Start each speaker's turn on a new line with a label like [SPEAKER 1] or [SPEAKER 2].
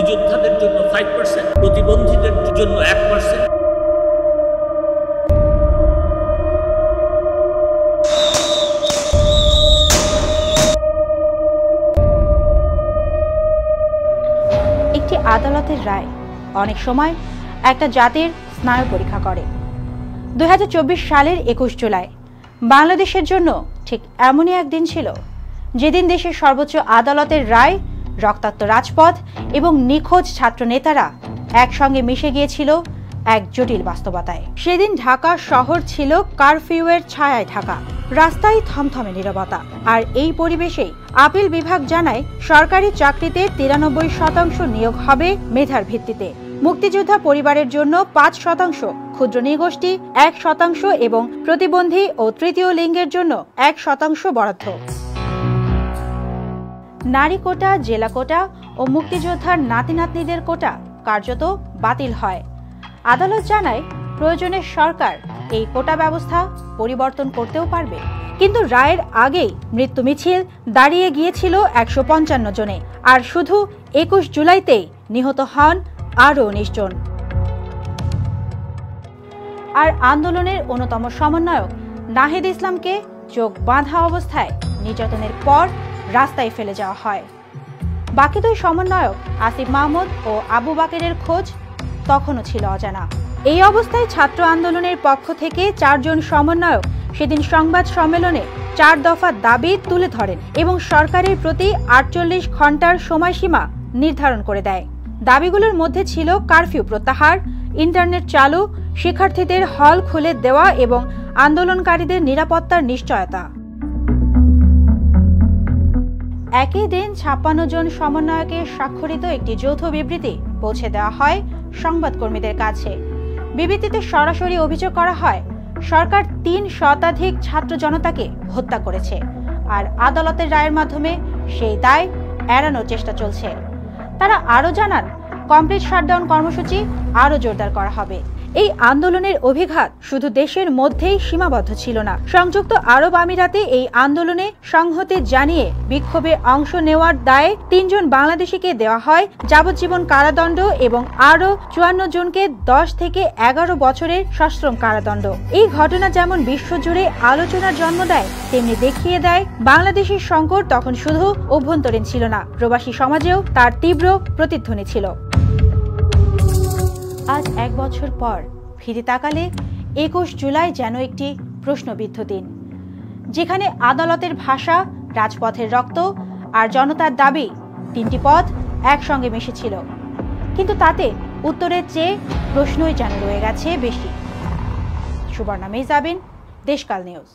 [SPEAKER 1] মুক্তিযোদ্ধাদের জন্য 5%, প্রতিবন্ধীদের জন্য 1%।
[SPEAKER 2] একটি আদালতের রায় অনেক সময় একটা জাতির স্নায়ু পরীক্ষা করে। 2024 সালের 21 জুলাই বাংলাদেশের জন্য ঠিক এমনই একদিন ছিল, যেদিন দেশের সর্বোচ্চ আদালতের রায়, রক্তাক্ত রাজপথ এবং নিখোঁজ ছাত্র নেতারা একসঙ্গে মিশে গিয়েছিল এক জটিল বাস্তবতায়। সেদিন ঢাকা শহর ছিল কারফিউয়ের ছায়ায় ঢাকা, রাস্তায় থমথমে নীরবতা। আর এই পরিবেশেই আপিল বিভাগ জানায় সরকারি চাকরিতে 93% নিয়োগ হবে মেধার ভিত্তিতে। মুক্তিযোদ্ধা পরিবারের জন্য 5%, ক্ষুদ্র নৃগোষ্ঠী 1% এবং প্রতিবন্ধী ও তৃতীয় লিঙ্গের জন্য 1% বরাদ্দ। নারী কোটা, জেলা কোটা ও মুক্তিযোদ্ধার নাতি নাতনিদের কোটা কার্যত বাতিল হয়। আদালত জানায় প্রয়োজনে সরকার এই কোটা ব্যবস্থা পরিবর্তন করতেও পারবে। কিন্তু রায়ের আগেই মৃত্যু মিছিল দাঁড়িয়ে গিয়েছিল 155 জনে, আর শুধু 21 জুলাইতেই নিহত হন আরও 19 জন। আর আন্দোলনের অন্যতম সমন্বয়ক নাহিদ ইসলামকে চোখ বাঁধা অবস্থায় নির্যাতনের পর রাস্তায় ফেলে যাওয়া হয়। বাকি দুই সমন্বয়ক আসিফ মাহমুদ ও আবু বাকেরের খোঁজ তখনও ছিল অজানা। এই অবস্থায় ছাত্র আন্দোলনের পক্ষ থেকে 4 জন সমন্বয়ক সেদিন সংবাদ সম্মেলনে 4 দফা দাবি তুলে ধরেন এবং সরকারের প্রতি 48 ঘন্টার সময়সীমা নির্ধারণ করে দেয়। দাবিগুলোর মধ্যে ছিল কারফিউ প্রত্যাহার, ইন্টারনেট চালু, শিক্ষার্থীদের হল খুলে দেওয়া এবং আন্দোলনকারীদের নিরাপত্তার নিশ্চয়তা। একই দিন 56 জন সমন্বয়কের স্বাক্ষরিত একটি যৌথ বিবৃতি পৌঁছে দেওয়া হয় সংবাদকর্মীদের কাছে। বিবৃতিতে সরাসরি অভিযোগ করা হয় সরকার 3 শতাধিক ছাত্র জনতাকে হত্যা করেছে, আর আদালতের রায়ের মাধ্যমে সেই দায় এড়ানোর চেষ্টা চলছে। তারা আরও জানান কমপ্লিট শাটডাউন কর্মসূচি আরও জোরদার করা হবে। এই আন্দোলনের অভিঘাত শুধু দেশের মধ্যেই সীমাবদ্ধ ছিল না। সংযুক্ত আরব আমিরাতে এই আন্দোলনে সংহতি জানিয়ে বিক্ষোভে অংশ নেওয়ার দায়ে 3 জন বাংলাদেশিকে দেওয়া হয় যাবজ্জীবন কারাদণ্ড এবং আরও 54 জনকে 10 থেকে 11 বছরের সশ্রম কারাদণ্ড। এই ঘটনা যেমন বিশ্বজুড়ে আলোচনার জন্ম দেয়, তেমনি দেখিয়ে দেয় বাংলাদেশের সংকট তখন শুধু অভ্যন্তরীণ ছিল না, প্রবাসী সমাজেও তার তীব্র প্রতিধ্বনি ছিল। আজ 1 বছর পর ফিরে তাকালে 21 জুলাই যেন একটি প্রশ্নবিদ্ধ দিন, যেখানে আদালতের ভাষা, রাজপথের রক্ত আর জনতার দাবি 3টি পথ একসঙ্গে মিশেছিল। কিন্তু তাতে উত্তরের চেয়ে প্রশ্নই যেন রয়ে গেছে বেশি। সুবর্ণা মেহজাবিন, দেশকাল নিউজ।